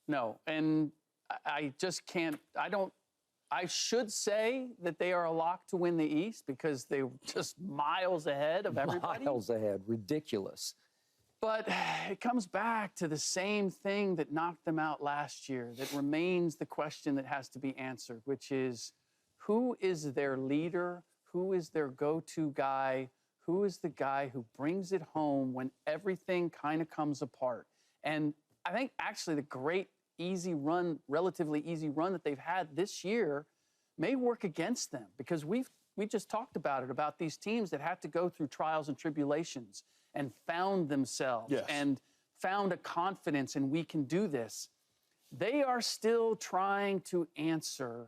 No. And I just can't, I should say that they are a lock to win the East because they're just miles ahead of everybody. Miles ahead. Ridiculous. But it comes back to the same thing that knocked them out last year, that remains the question that has to be answered, which is who is their leader? Who is their go-to guy? Who is the guy who brings it home when everything kind of comes apart? And I think actually the great easy run, relatively easy run that they've had this year may work against them because we just talked about it, about these teams that had to go through trials and tribulations and found themselves and found a confidence and we can do this. They are still trying to answer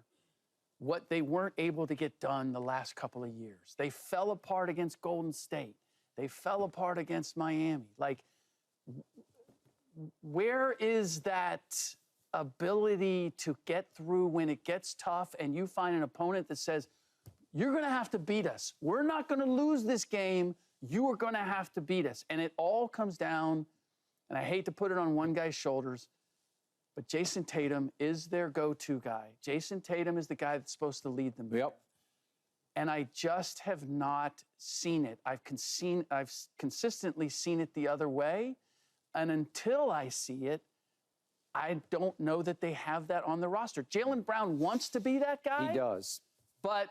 what they weren't able to get done the last couple of years. They fell apart against Golden State. They fell apart against Miami. Like, where is that ability to get through when it gets tough and you find an opponent that says, you're going to have to beat us. We're not going to lose this game. You are going to have to beat us. And it all comes down, and I hate to put it on one guy's shoulders, but Jason Tatum is their go-to guy. Jason Tatum is the guy that's supposed to lead them. Yep. And I just have not seen it. I've consistently seen it the other way. And until I see it, I don't know that they have that on the roster. Jaylen Brown wants to be that guy. He does. But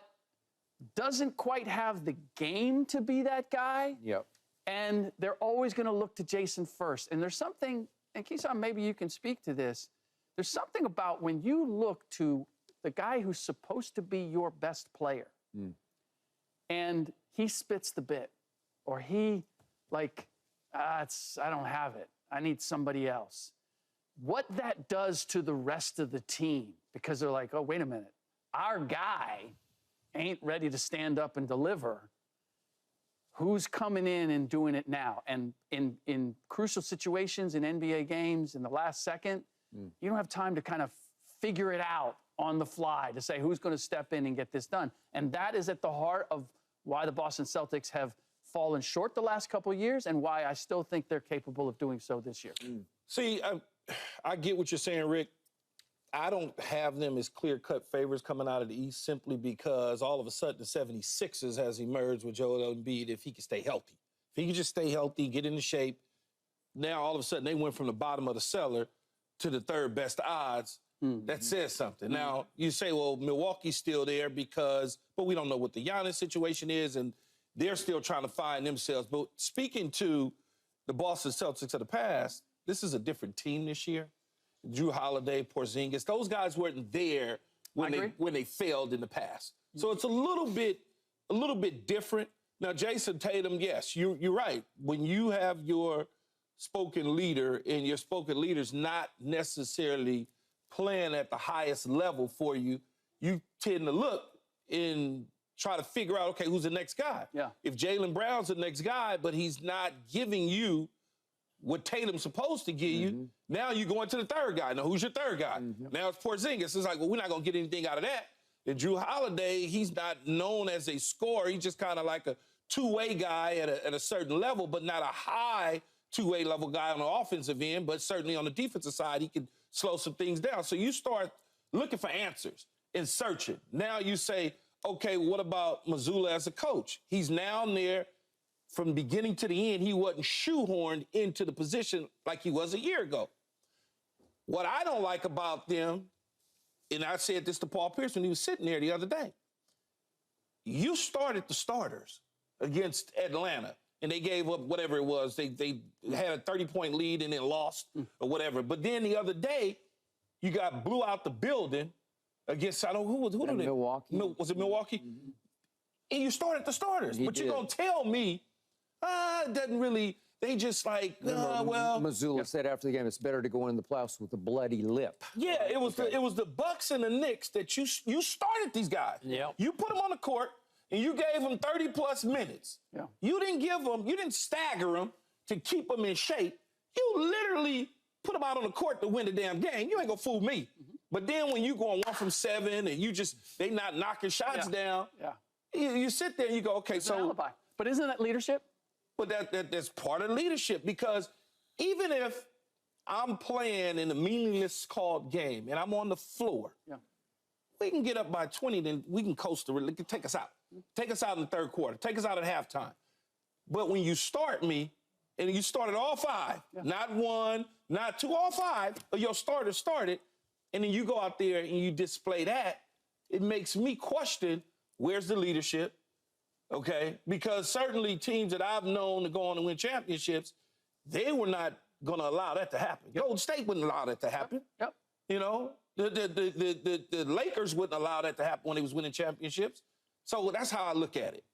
doesn't quite have the game to be that guy. Yep. And they're always going to look to Jason first. And there's something, and Keyshawn, maybe you can speak to this. There's something about when you look to the guy who's supposed to be your best player, and he spits the bit, or he, like, I don't have it. I need somebody else. What that does to the rest of the team, because they're like, oh, wait a minute, our guy ain't ready to stand up and deliver. Who's coming in and doing it now? And in crucial situations, in NBA games, in the last second, you don't have time to kind of figure it out on the fly to say who's going to step in and get this done. And that is at the heart of why the Boston Celtics have fallen short the last couple of years and why I still think they're capable of doing so this year. See, I get what you're saying, Rick. I don't have them as clear-cut favorites coming out of the East simply because all of a sudden the 76ers has emerged with Joel Embiid if he can stay healthy. If he can just stay healthy, get into shape, now all of a sudden they went from the bottom of the cellar to the third best odds. That says something. Now, you say, well, Milwaukee's still there but we don't know what the Giannis situation is, and they're still trying to find themselves. But speaking to the Boston Celtics of the past, this is a different team this year. Drew Holiday, Porzingis, those guys weren't there when they failed in the past. So it's a little bit different. Now, Jason Tatum, yes, you're right. When you have your spoken leader and your spoken leader's not necessarily playing at the highest level for you, you tend to look and try to figure out, okay, who's the next guy? Yeah. If Jaylen Brown's the next guy, but he's not giving you what Tatum's supposed to give you, now you go into the third guy. Now, who's your third guy? Now it's Porzingis. It's like, well, we're not going to get anything out of that. And Drew Holiday, he's not known as a scorer. He's just kind of like a two-way guy at a certain level, but not a high two-way level guy on the offensive end, but certainly on the defensive side, he can slow some things down. So you start looking for answers and searching. Now you say, okay, what about Mazzulla as a coach? He's now there from beginning to the end. He wasn't shoehorned into the position like he was a year ago. What I don't like about them, and I said this to Paul Pierce when he was sitting there the other day, you started the starters against Atlanta, and they gave up whatever it was. They had a 30-point lead and then lost or whatever. But then the other day, you got blew out the building against, I don't know, who did it? Milwaukee. Was it Milwaukee? And you started the starters. But you're going to tell me, it doesn't really, they just like, well. Mazzulla said after the game, it's better to go in the playoffs with a bloody lip. Yeah, it was the Bucks and the Knicks that you started these guys. Yep. You put them on the court, and you gave them 30-plus minutes. Yeah. You didn't stagger them to keep them in shape. You literally put them out on the court to win the damn game. You ain't gonna fool me. But then when you go on 1 from 7 and they not knocking shots down, you sit there and you go, okay, It's an alibi. But isn't that leadership? But that's part of leadership, because even if I'm playing in a meaningless called game, and I'm on the floor. Yeah. We can get up by 20, then we can coast the take us out. Take us out in the third quarter. Take us out at halftime. But when you start me, and you started all five, not one, not two, all five, but your starter started, and then you go out there and you display that, it makes me question, where's the leadership? Okay? Because certainly teams that I've known to go on and win championships, they were not going to allow that to happen. Golden State wouldn't allow that to happen. Yep. You know, the Lakers wouldn't allow that to happen when they was winning championships. So that's how I look at it.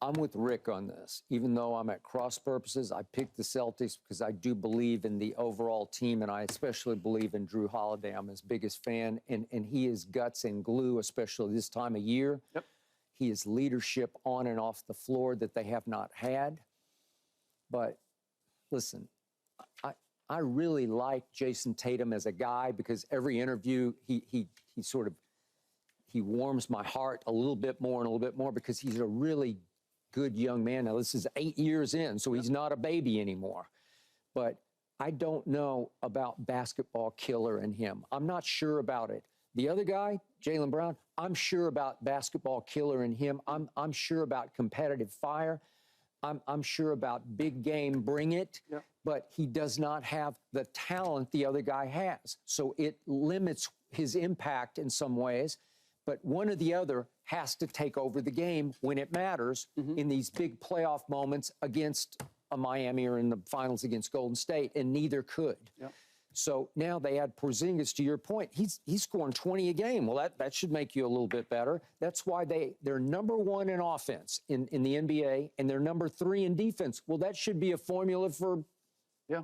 I'm with Rick on this. Even though I'm at cross purposes, I picked the Celtics because I do believe in the overall team, and I especially believe in Drew Holiday. I'm his biggest fan, and he is guts and glue, especially this time of year. Yep. He is leadership on and off the floor that they have not had. But listen, I really like Jason Tatum as a guy because every interview he warms my heart a little bit more and a little bit more because he's a really good young man. Now, this is 8 years in, so he's not a baby anymore. But I don't know about basketball killer in him. I'm not sure about it. The other guy, Jaylen Brown, I'm sure about basketball killer in him. I'm sure about competitive fire. I'm sure about big game, bring it. Yeah. But he does not have the talent the other guy has. So it limits his impact in some ways. But one or the other has to take over the game when it matters in these big playoff moments against a Miami or in the finals against Golden State, and neither could. Yep. So now they add Porzingis. To your point, he's scoring 20 a game. Well, that should make you a little bit better. That's why they're number one in offense in the NBA, and they're number 3 in defense. Well, that should be a formula for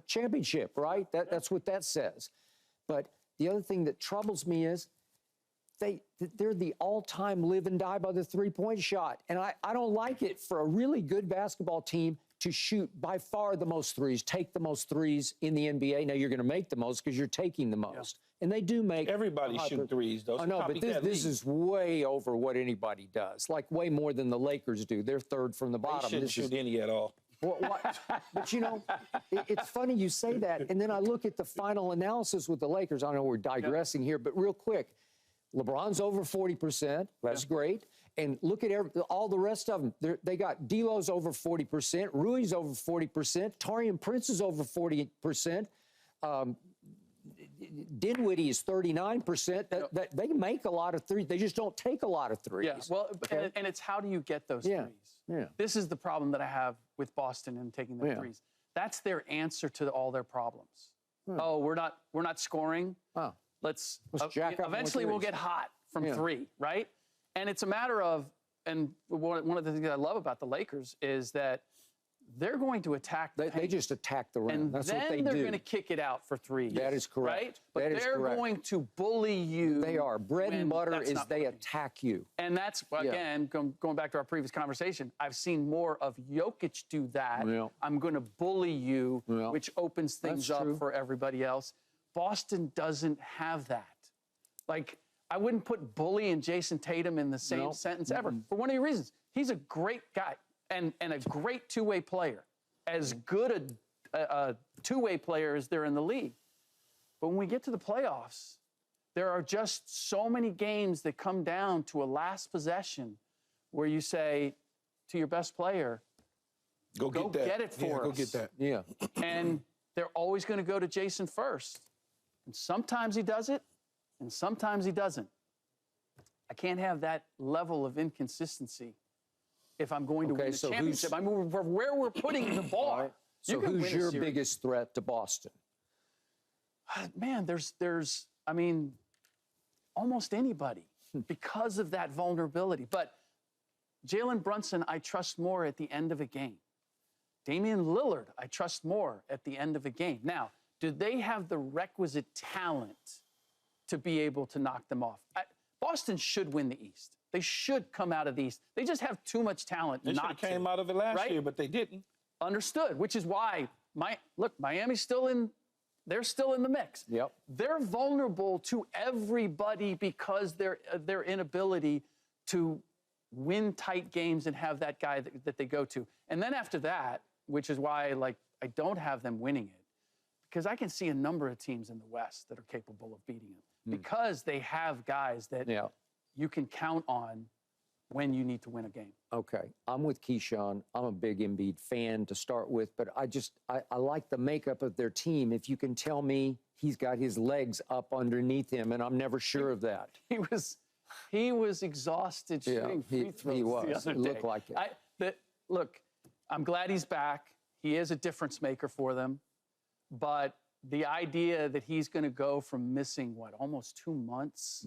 championship, right? That's what that says. But the other thing that troubles me is they're the all-time live and die by the three-point shot. And I don't like it for a really good basketball team to shoot by far the most threes, take the most threes in the NBA. Now, you're going to make the most because you're taking the most. Yeah. And they do make... Everybody shoot threes, though. I know, but this is way over what anybody does, like way more than the Lakers do. They're third from the bottom. They shouldn't shoot any at all. But, you know, it's funny you say that. And then I look at the final analysis with the Lakers. I know we're digressing here, but real quick. LeBron's over 40%. That's great. And look at all the rest of them. They got D'Lo's over 40%. Rui's over 40%. Taurean Prince is over 40%. Dinwiddie is 39%. They make a lot of threes. They just don't take a lot of threes. Yeah. Well, and it's how do you get those threes? Yeah. This is the problem that I have with Boston and taking the threes. That's their answer to all their problems. Oh, we're not scoring. Oh. Let's jack up eventually we'll get hot from 3, right? And it's a matter of, and one of the things that I love about the Lakers is that they're going to attack the They just attack the rim. and That's then what they do. they're going to kick it out for 3. That is correct. Right? But that is they're correct. going to bully you. They are. Bread and butter is they attack you. And that's, again, going back to our previous conversation, I've seen more of Jokic do that. Yeah. I'm going to bully you, which opens things up for everybody else. Boston doesn't have that. Like, I wouldn't put bully and Jason Tatum in the same sentence ever for one of your reasons. He's a great guy and a great two-way player, as good a two-way player as there in the league. But when we get to the playoffs, there are just so many games that come down to a last possession where you say to your best player, go get it for us. Go get that. Yeah. And they're always going to go to Jason first. And sometimes he does it, and sometimes he doesn't. I can't have that level of inconsistency if I'm going to win the championship. I mean, where we're putting the bar. Right. So who's your biggest threat to Boston? Man, there's I mean, almost anybody because of that vulnerability. But Jalen Brunson, I trust more at the end of a game. Damian Lillard, I trust more at the end of a game. Now, do they have the requisite talent to be able to knock them off? Boston should win the East. They should come out of the East. They just have too much talent not to. They should have came out of it last year, but they didn't. Understood, which is why, Miami's still in, they're still in the mix. Yep. They're vulnerable to everybody because their inability to win tight games and have that guy that they go to. And then after that, which is why, I don't have them winning it, because I can see a number of teams in the West that are capable of beating him because they have guys that you can count on when you need to win a game. Okay, I'm with Keyshawn. I'm a big Embiid fan to start with, but I like the makeup of their team. If you can tell me he's got his legs up underneath him, and I'm never sure of that. He was exhausted shooting free throws he was. the other It day. looked like it. Look, I'm glad he's back. He is a difference maker for them. But the idea that he's going to go from missing, almost 2 months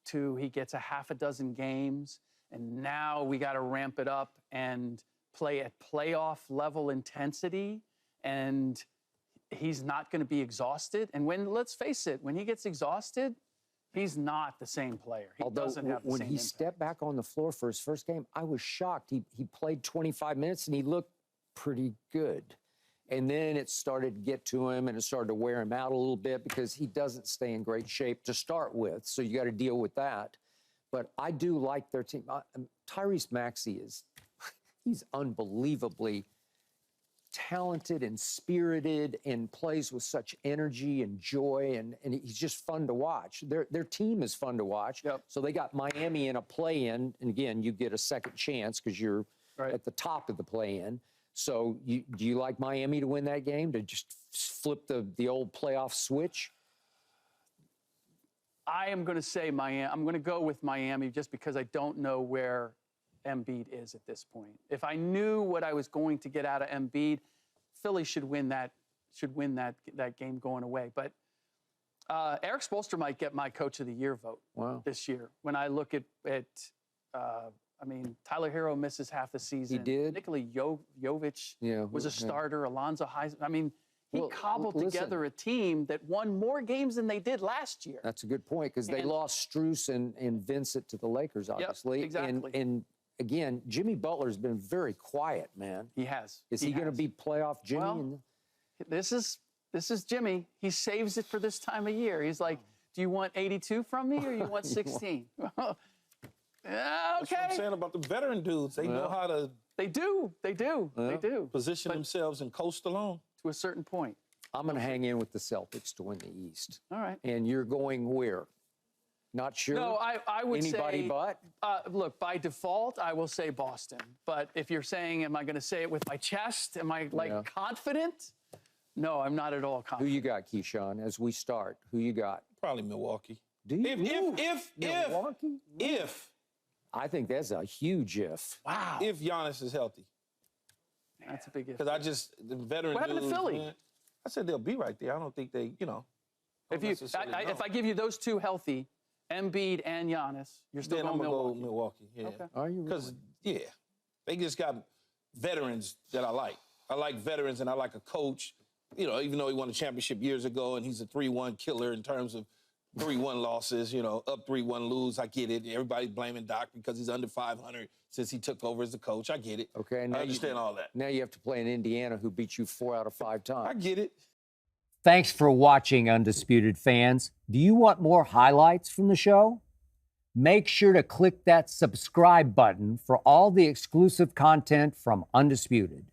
to he gets a half a dozen games, and now we got to ramp it up and play at playoff level intensity, and he's not going to be exhausted. And let's face it, when he gets exhausted, he's not the same player. He doesn't have the when same he impact. stepped back on the floor for his first game, I was shocked. He played 25 minutes and he looked pretty good. And then it started to get to him and it started to wear him out a little bit because he doesn't stay in great shape to start with. So you got to deal with that. But I do like their team. Tyrese Maxey he's unbelievably talented and spirited and plays with such energy and joy, and he's just fun to watch. Their team is fun to watch. Yep. So they got Miami in a play-in, and again, you get a second chance because you're at the top of the play-in. So do you like Miami to win that game, to just flip the old playoff switch? I am going to say Miami. I'm going to go with Miami just because I don't know where Embiid is at this point. If I knew what I was going to get out of Embiid, Philly should win that game going away. But Eric Spoelstra might get my Coach of the Year vote this year. When I look at Tyler Hero misses half the season. He did. Nikola Jovic was a starter. Alonzo Heisman. He cobbled together a team that won more games than they did last year. That's a good point because they lost Strus and Vincent to the Lakers, obviously. Yep, exactly. And again, Jimmy Butler's been very quiet, man. He has. Is he going to be playoff Jimmy? Well, this is Jimmy. He saves it for this time of year. He's like, do you want 82 from me or you want 16? Okay. That's what I'm saying about the veteran dudes. They know how to. They do. They do. Position themselves and coast alone. To a certain point. I'm going to hang in with the Celtics to win the East. All right. And you're going where? Not sure? No, I would Anybody say. but? Look, by default, I will say Boston. But if you're saying, am I going to say it with my chest? Am I confident? No, I'm not at all Who confident. you got, Keyshawn, as we start? Who you got? Probably Milwaukee. Do you? Milwaukee? If. I think that's a huge if. Wow. If Giannis is healthy. That's a big if. Because the veteran What happened to dudes, Philly? man, I said they'll be right there. I don't think they, If I give you those two healthy, Embiid and Giannis, you're still then going I'm going to Milwaukee. go Milwaukee. Yeah. Okay. Are you? Because, they just got veterans that I like. I like veterans and I like a coach, even though he won a championship years ago and he's a 3-1 killer in terms of 3-1 losses, up 3-1 lose. I get it. Everybody's blaming Doc because he's under 500 since he took over as the coach. I get it. Okay. I understand all that. Now you have to play in Indiana, who beat you 4 out of 5 times. I get it. Thanks for watching, Undisputed fans. Do you want more highlights from the show? Make sure to click that subscribe button for all the exclusive content from Undisputed.